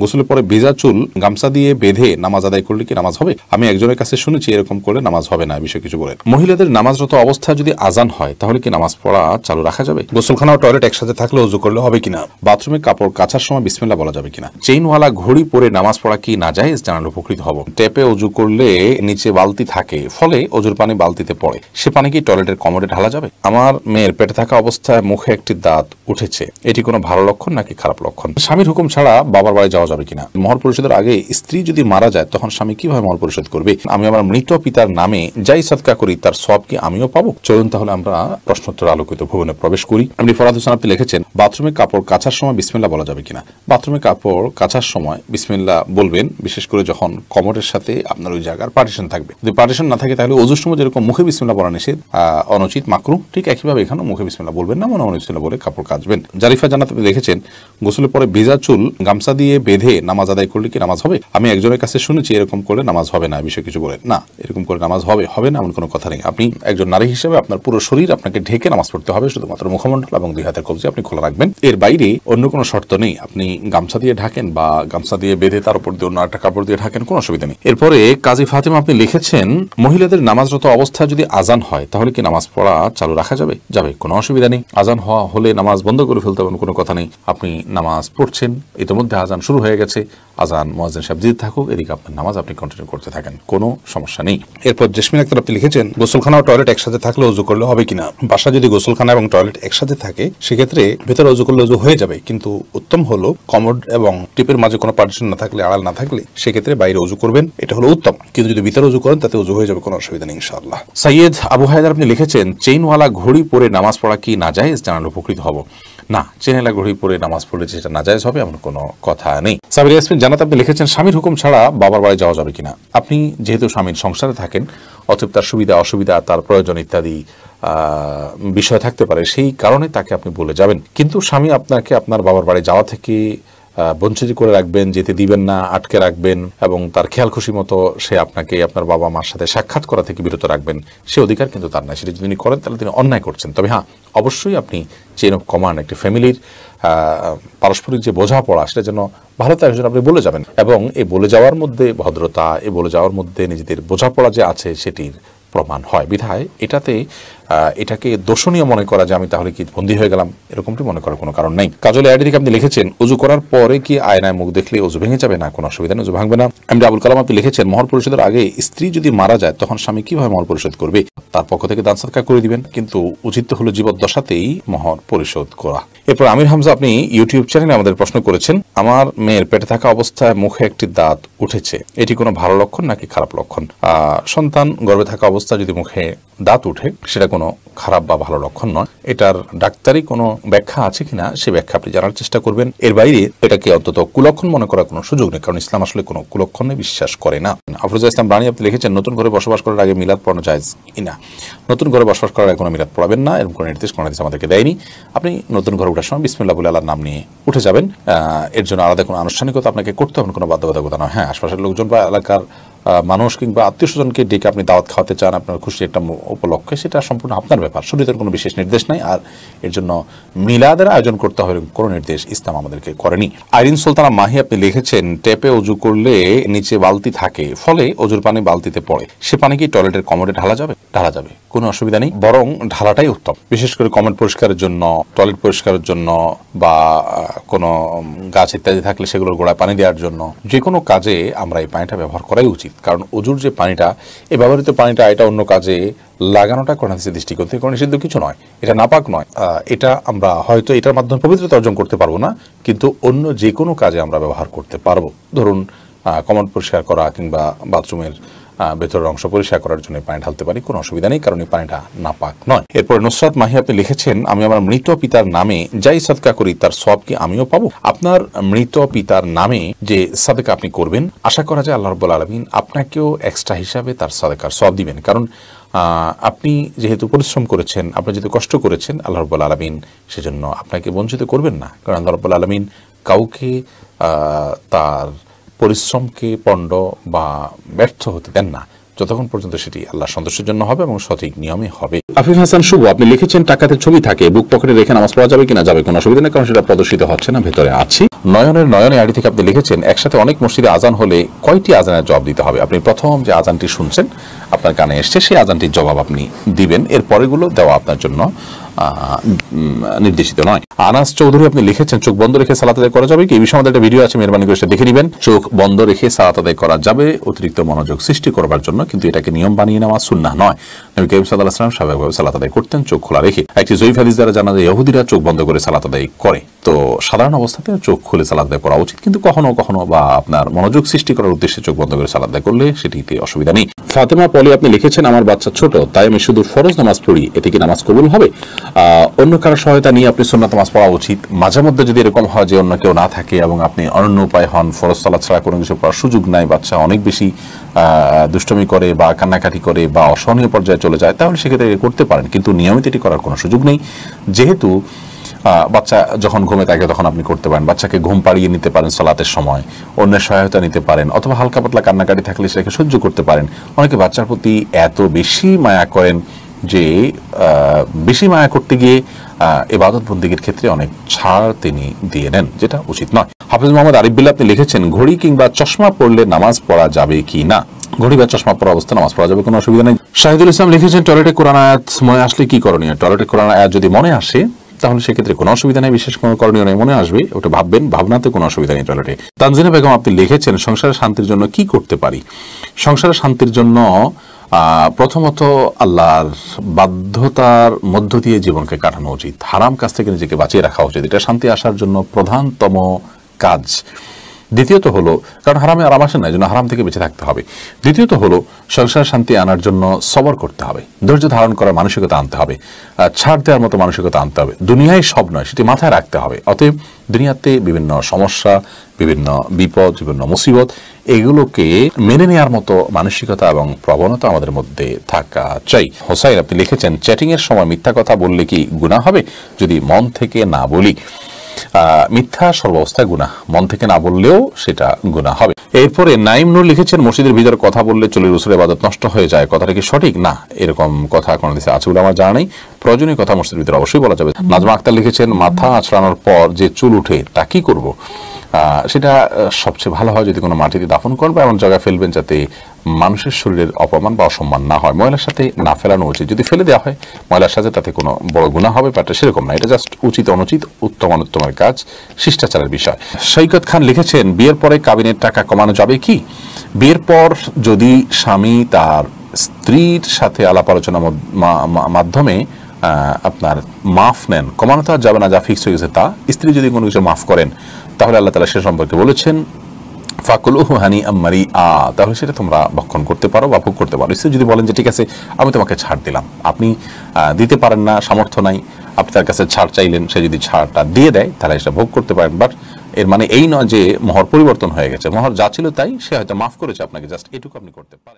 গোসলের পরে ভেজা চুল গামছা দিয়ে বেঁধে নামাজ আদায় করলে কি নামাজ হবে? আমি একজনের কাছে শুনেছি এরকম করলে নামাজ হবে না, বিষয়ে কিছু বলেন। মহিলাদের নামাজরত অবস্থায় যদি আজান হয় তাহলে কি নামাজ পড়া চালু রাখা যাবে? গোসলখানা ও টয়লেট একসাথে থাকলে ওযু করলে হবে কিনা? বাথরুমে কাপড় কাচার সময় বিসমিল্লাহ বলা যাবে কিনা? চেইনওয়ালা ঘড়ি পরে নামাজ পড়া কি নাজায়েজ? জানালে উপকৃত হব। ট্যাপে ওযু করলে নিচে বালতি থাকে, ফলে ওযুর পানি বালতিতে পড়ে, সে পানি কি টয়লেটের কমোডে ঢালা যাবে? আমার মেয়ের পেটে থাকা অবস্থায় মুখে একটি দাঁত উঠেছে, এটি কোনো ভালো লক্ষণ নাকি খারাপ লক্ষণ? স্বামীর হুকুম ছাড়া বাবার বাড়ি যাওয়া যাবে কিনা? মহর পরিশোধের আগে স্ত্রী যদি মারা যায় তখন স্বামী কিভাবে মহর পরিশোধ করবে? আমি আমার মৃত পিতার নামে যাই সদকা করি তার সওয়াব কি আমিও পাবো? চলুন তাহলে আমরা প্রশ্নোত্তর আলোকিত ভুবনে প্রবেশ করি। আপনি ফরাদ হোসেন আপনি লিখেছেন, বাথরুমে কাপড় কাচার সময় বিসমিল্লাহ বলা যাবে কিনা? বাথরুমে কাপড় কাচার সময় বিসমিল্লাহ বলবেন, বিশেষ করে যখন কমোডের সাথে আপনার ওই জায়গার পার্টিশন থাকবে। যদি পার্টিশন না থাকে তাহলে ওযুর সময় যেরকম মুখে বিসমিল্লাহ বলা নিষেধ, অনুচিত, মাকরুহ, ঠিক একইভাবে এখানেও মুখে বিসমিল্লাহ বলবেন না, মনে মনে বিসমিল্লাহ বলে কাপড় কাচবেন। জারিফা জান্নাত আপনি লিখেছেন, গোসলের পরে ভেজা চুল গামছা দিয়ে বেঁধে নামাজ আদায় করলে কি নামাজ হবে? আমি একজনের কাছে শুনেছি এরকম করলে নামাজ হবে না, বিষয়ে কিছু বলেন। না, এরকম করে নামাজ হবে না এমন কোনো কথা নেই। আপনি একজন নারী হিসেবে আপনার পুরো শরীর আপনাকে ঢেকে নামাজ পড়তে হবে, শুধুমাত্র মুখমণ্ডল এবং দুই হাতের কবজি আপনি খোলা রাখবেন। এর বাইরে অন্য কোনো শর্ত নেই। আপনি গামছা দিয়ে ঢাকেন বা গামছা দিয়ে বেঁধে তার উপর দিয়ে অন্য একটা কাপড় দিয়ে ঢাকেন, কোনো অসুবিধা নেই। এরপরে কাজী ফাতেমা আপনি লিখেছেন, মহিলাদের নামাজরত অবস্থায় যদি আজান হয় তাহলে কি নামাজ পড়া চালু রাখা যাবে? যাবে, কোনো অসুবিধা নেই। আজান হওয়া হলে নামাজ বন্ধ করে ফেলতে হবে, কোনো কথা নেই। আপনি নামাজ পড়ছেন, ইতিমধ্যে আজান শুরু হয়ে গেছে, আজান মুয়াজ্জিন সাহেব দিতে থাকুক, এদিকে আপনার নামাজ আপনি কন্টিনিউ করতে থাকেন, কোনো সমস্যা নেই। এরপর জেসমিন আক্তার আপনি লিখেছেন, গোসলখানা ও টয়লেট একসাথে থাকলে ওযু করলে হবে কিনা? বাসা যদি গোসলখানা এবং টয়লেট একসাথে থাকে সেক্ষেত্রে ভেতরে ওযু করলে ওযু হয়ে যাবে, কিন্তু উত্তম হলো কমোড এবং টিপের মাঝে কোনো পার্টিশন না থাকলে, আড়াল না থাকলে সেক্ষেত্রে বাইরে ওযু করবেন, এটা হলো উত্তম। কিন্তু যদি ভিতরে ওযু করেন তাতে ওযু হয়ে যাবে, কোনো অসুবিধা নেই ইনশাআল্লাহ। সৈয়দ আবু হায়দার আপনি লিখেছেন, চেইনওয়ালা ঘড়ি পরে নামাজ পড়া কি নাজায়েজ? জানালে উপকৃত হব। না, চেইনওয়ালা ঘড়ি পরে নামাজ পড়লে যেটা নাজায়েজ হবে এমন কোনো কথা নেই। সাবির ইয়াসমিন জান্নাত আপনি লিখেছেন, স্বামীর হুকুম ছাড়া বাবার বাড়ি যাওয়া যাবে কিনা? আপনি যেহেতু স্বামীর সংসারে থাকেন, অতএব তার সুবিধা অসুবিধা, তার প্রয়োজন ইত্যাদি বিষয় থাকতে পারে, সেই কারণে তাকে আপনি বলে যাবেন। কিন্তু স্বামী আপনাকে আপনার বাবার বাড়ি যাওয়া থেকে বঞ্চিত করে রাখবেন, যেতে দিবেন না, আটকে রাখবেন এবং তার খেয়াল খুশি মতো সে আপনাকে আপনার বাবা মার সাথে সাক্ষাৎ করা থেকে বিরত রাখবেন, সে অধিকার কিন্তু তার নাই। সেটা যদি তিনি করেন তাহলে তিনি অন্যায় করছেন। তবে হ্যাঁ, অবশ্যই আপনি চেইন অফ কমান্ড, একটি ফ্যামিলির পারস্পরিক যে বোঝাপড়া, সেটা যেন ভালো তার জন্য আপনি বলে যাবেন, এবং এই বলে যাওয়ার মধ্যে ভদ্রতা, এই বলে যাওয়ার মধ্যে নিজেদের বোঝাপড়া যে আছে সেটির প্রমাণ হয়। বিধায় এটাকে দোষণীয় মনে করা যে আমি তাহলে কি বন্দী হয়ে গেলাম, এরকমটি মনে করার কোনো কারণ নেই। কাজল আইডি থেকে আপনি লিখেছেন, ওযু করার পরে কি আয়নায় মুখ দেখলে ওযু ভেঙে যাবে? না, কোনো অসুবিধা নেই, ওযু ভাঙবে না। এমডি আবুল কালাম আপনি লিখেছেন, মহর পরিশোধের আগে স্ত্রী যদি মারা যায় তখন স্বামী কিভাবে মহর পরিশোধ করবে? তার পক্ষ থেকে দান সদকা করে দিবেন, কিন্তু উচিত হলো জীবদ্দশাতেই মহর পরিশোধ করা। এরপর আমির হামজা আপনি ইউটিউব চ্যানেলে আমাদের প্রশ্ন করেছেন, আমার মেয়ের পেটে থাকা অবস্থায় মুখে একটি দাঁত উঠেছে, এটি কোনো ভালো লক্ষণ নাকি খারাপ লক্ষণ? সন্তান গর্ভে থাকা অবস্থায় যদি মুখে দাঁত উঠে সেটা কোনো খারাপ বা ভালো লক্ষণ নয়। এটার ডাক্তারি কোনো ব্যাখ্যা আছে কিনা সে ব্যাখ্যা আপনি জানার চেষ্টা করবেন। এর বাইরে এটাকে অন্তত কুলক্ষণ মনে করার কোনো সুযোগ নেই, কারণ ইসলাম আসলে কোনো কুলক্ষণে বিশ্বাস করে না। আফরোজা ইসলাম রানী আপনি লিখেছেন, নতুন ঘরে বসবাস করার আগে মিলাদ পড়ানো জায়েজ কিনা? নতুন ঘরে বসবাস করার আগে কোনো মিলাদ পড়াবেন না, এরকম কোনো নির্দেশ আমাদেরকে দেয়নি। আপনি নতুন ঘরে ওঠার সময় বিসমিল্লাহ বলে আল্লাহর নাম নিয়ে উঠে যাবেন। এর জন্য আলাদা কোনো আনুষ্ঠানিকতা আপনাকে করতে হবে, কোনো বাধ্যবাধকতা নয়। হ্যাঁ, আশপাশের লোকজন বা এলাকার মানুষ কিংবা আত্মীয় স্বজনকে ডেকে আপনি দাওয়াত খাওয়াতে চান আপনার খুশি একটা উপলক্ষে, সেটা সম্পূর্ণ আপনার ব্যাপার, শরীয়তের কোনো বিশেষ নির্দেশ নাই। আর এর জন্য মিলাদের আয়োজন করতে হবে কোনো নির্দেশ ইসলাম আমাদেরকে করেনি। আইরিন সুলতানা মাহি আপনি লিখেছেন, ট্যাপে ওযু করলে নিচে বালতি থাকে, ফলে ওযুর পানি বালতিতে পড়ে, সে পানি কি টয়লেটের কমোডে ঢালা যাবে? ঢালা যাবে, কোনো অসুবিধা নেই, বরং ঢালাটাই উত্তম। বিশেষ করে কমোড পরিষ্কারের জন্য, টয়লেট পরিষ্কারের জন্য বা কোনো গাছ ইত্যাদি থাকলে সেগুলোর গোড়ায় পানি দেওয়ার জন্য, যে কোনো কাজে আমরা এই পানিটা ব্যবহার করাই উচিত। কারণ ওযুর যে পানিটা, এই ব্যবহৃত পানিটা, এটা অন্য কাজে লাগানোটা কোরআন হাদিসের দৃষ্টিকোণ থেকে কোনো নিষিদ্ধ কিছু নয়, এটা নাপাক নয়। এটা আমরা হয়তো এটার মাধ্যমে পবিত্রতা অর্জন করতে পারবো না, কিন্তু অন্য যে কোনো কাজে আমরা ব্যবহার করতে পারবো। ধরুন কমোড পরিষ্কার করা কিংবা বাথরুমের ভেতরের অংশ পরিষ্কার করার জন্য পানি ঢালতে পারি, কোনো অসুবিধা নেই, কারণ এই পানিটা নাপাক নয়। এরপর নুসরাত মাহি আপনি লিখেছেন, আমি আমার মৃত পিতার নামে যাই সদকা করি তার সওয়াব কি আমিও পাবো? আপনার মৃত পিতার নামে যে সাদকা আপনি করবেন, আশা করা যায় আল্লাহ রাব্বুল আলামিন আপনাকেও এক্সট্রা হিসাবে তার সাদকার সওয়াব দিবেন। কারণ আপনি যেহেতু পরিশ্রম করেছেন, আপনি যেহেতু কষ্ট করেছেন, আল্লাহ রাব্বুল আলামিন সেজন্য আপনাকে বঞ্চিত করবেন না। কারণ আল্লাহ রাব্বুল আলামিন কাউকে তার পরিশ্রমকে পণ্ড বা ব্যর্থ হতে দেন না, যতক্ষণ পর্যন্ত সেটি আল্লাহ সন্তুষ্টির জন্য হবে এবং সঠিক নিয়মে হবে। আফিফ হাসান শুভ আপনি লিখেছেন, টাকাতে ছবি থাকে বুক পকেটে রেখে নামাজ পড়া যাবে কিনা? যাবে, কোনো অসুবিধা নেই, কারণ সেটা প্রদর্শিত হচ্ছে না, ভেতরে আছে। নয়নের নয়নে আইডি থেকে আপনি লিখেছেন, একসাথে অনেক মসজিদে আজান হলে কয়টি আজানের জবাব দিতে হবে? আপনি প্রথম যে আজানটি শুনছেন আপনার কানে এসছে সেই আজানটির জবাব আপনি দিবেন, এর পরেগুলো দেওয়া আপনার জন্য নির্দেশিত নয়। আনাস চৌধুরী আপনি লিখেছেন, চোখ বন্ধ রেখে সালাত আদায় করা যাবে কি? এই বিষয়ে আমাদের একটা ভিডিও আছে, মেহরবানি করে সেটা দেখে নেবেন। চোখ বন্ধ রেখে সালাত আদায় করা যাবে অতিরিক্ত মনোযোগ সৃষ্টি করবার জন্য, কিন্তু এটাকে নিয়ম বানিয়ে নেওয়া সুন্নাহ নয়। নবী করিম সাল্লাল্লাহু আলাইহি ওয়াসাল্লাম স্বাভাবিকভাবে সালাত আদায় করতেন চোখ খোলা রেখে। একটি জয়ীফ হাদিস দ্বারা জানা যায় ইহুদিরা চোখ বন্ধ করে সালাত আদায় করে, তো সাধারণ অবস্থাতে চোখ খুলে সালাত আদায় করা উচিত, কিন্তু কখনো কখনো বা আপনার মনোযোগ সৃষ্টি করার উদ্দেশ্যে চোখ বন্ধ করে সালাত আদায় করলে সেটিতে অসুবিধা নেই। ফাতেমা পলি আপনি লিখেছেন, আমার বাচ্চা ছোট, তাই আমি শুধু ফরজ নামাজ পড়ি, এতে কি নামাজ কবুল হবে? অন্য কারো সহায়তা নিয়ে আপনি সুন্নাত নামাজ পড়া উচিত। মাঝে মধ্যে যদি এরকম হয় যে অন্য কেউ না থাকে এবং আপনি অনন্য উপায় হন, ফরজ সালাত ছাড়া কোনো কিছু পড়ার সুযোগ নাই, বাচ্চা অনেক বেশি দুষ্টমি করে বা কান্নাকাটি করে বা অসহনীয় পর্যায়ে চলে যায়, তাহলে সেক্ষেত্রে করতে পারেন, কিন্তু নিয়মিত এটি করার কোনো সুযোগ নেই। যেহেতু বাচ্চা যখন ঘুমে থাকে তখন আপনি করতে পারেন, বাচ্চাকে ঘুম পাড়িয়ে নিতে পারেন সালাতের সময়, অন্যের সহায়তা নিতে পারেন, অথবা হালকা পাতলা কান্নাকাটি থাকলে সেটাকে সহ্য করতে পারেন। অনেকে বাচ্চার প্রতি এত বেশি মায়া করেন যে বেশি মায়া করতে গিয়ে ইবাদত বন্দেগীর ক্ষেত্রে অনেক ছাড় তিনি দিয়ে নেন, যেটা উচিত নয়। হাফিজ মোহাম্মদ আরিফ বিল্লাহ আপনি লিখেছেন, ঘড়ি কিংবা চশমা পড়লে নামাজ পড়া যাবে কি না? ঘড়ি বা চশমা পরা অবস্থা নামাজ পড়া যাবে, কোনো অসুবিধা নেই। শাহিদুল ইসলাম লিখেছেন, টয়লেটে কোরআন আয়াত মনে আসলে কি করণীয়? টয়লেটে কোরআন আয়াত যদি মনে আসে তাহলে সেক্ষেত্রে কোনো অসুবিধা নেই, বিশেষ কোনো করণীয় নেই, মনে আসবে ওটা ভাববেন, ভাবনাতে কোনো অসুবিধা নেই টয়লেটে। তানজিনা বেগম আপনি লিখেছেন, সংসারের শান্তির জন্য কি করতে পারি? সংসারের শান্তির জন্য প্রথমত আল্লাহর বাধ্যতার মধ্য দিয়ে জীবনকে কাটানো উচিত, হারাম কাজ থেকে নিজেকে বাঁচিয়ে রাখা উচিত, এটা শান্তি আসার জন্য প্রধানতম কাজ। দ্বিতীয়ত হলো, কারণ হারামে আরাম আসে না, এই জন্য হারাম থেকে বেঁচে থাকতে হবে। দ্বিতীয়ত হলো, সংসার শান্তি আনার জন্য সবর করতে হবে, ধৈর্য ধারণ করার মানসিকতা আনতে হবে, ছাড় দেওয়ার মতো মানসিকতা আনতে হবে। দুনিয়ায় সব নয়, সেটি মাথায় রাখতে হবে। অতএব দুনিয়াতে বিভিন্ন সমস্যা, বিভিন্ন বিপদ, বিভিন্ন মুসিবত, এগুলোকে মেনে নেওয়ার মতো মানসিকতা এবং প্রবণতা আমাদের মধ্যে থাকা চাই। হোসাইন আপনি লিখেছেন, চ্যাটিং এর সময় মিথ্যা কথা বললে কি গুনাহ হবে যদি মন থেকে না বলি? মিথ্যা সর্বাবস্থায় গুনাহ, মন থেকে না বললেও সেটা গুনাহ হবে। এরপরে নাইম নূর লিখেছেন, মসজিদের ভিতরে কথা বললে চলে রসুলের ইবাদত নষ্ট হয়ে যায়, কথাটা কি সঠিক? না, এরকম কথা কোনো দেশে আছে বলে আমার জানা নেই। প্রয়োজনীয় কথা মসজিদের ভিতরে অবশ্যই বলা যাবে। নাজমা আক্তার লিখেছেন, মাথা আঁচড়ানোর পর যে চুল উঠে তা কি করব? সেটা সবচেয়ে ভালো হয় যদি কোনো মাটিতে দাফন করবে, এমন জায়গায় ফেলবেন যাতে মানুষের শরীরের অপমান বা অসম্মান না হয়। ময়লার সাথে না ফেলানো উচিত, যদি ফেলে দেওয়া হয় ময়লার সাথে তাতে কোনো বড় গুনাহ হবে ব্যাপারটা সেরকম না, এটা জাস্ট উচিত অনুচিত, উত্তম অনুত্তমের কাজ, শিষ্টাচারের বিষয়। সৈকত খান লিখেছেন, বিয়ের পরে কাবিনের টাকা কমানো যাবে কি? বিয়ের পর যদি স্বামী তার স্ত্রীর সাথে আলাপ আলোচনার মাধ্যমে আপনার মাফ নেন, কমানো তো আর যাবে না, যা ফিক্স হয়ে গেছে তা। স্ত্রী যদি কোনো কিছু মাফ করেন তাহলে আল্লাহ তাআলা সে সম্পর্কে বলেছেন, ফাকুলুহু হানিআম মারিআ, তাহলে সেটা তোমরা ভক্ষণ করতে পারো বা ভোগ করতে পারো। স্ত্রী যদি বলেন যে ঠিক আছে আমি তোমাকে ছাড় দিলাম, আপনি দিতে পারেন না, সামর্থ্য নাই, আপনি তার কাছে ছাড় চাইলেন, সে যদি ছাড়টা দিয়ে দেয় তাহলে সেটা ভোগ করতে পারেন। বাট এর মানে এই নয় যে মোহর পরিবর্তন হয়ে গেছে, মোহর যা ছিল তাই, সে হয়তো মাফ করেছে আপনাকে, জাস্ট এটুকু আপনি করতে পারেন।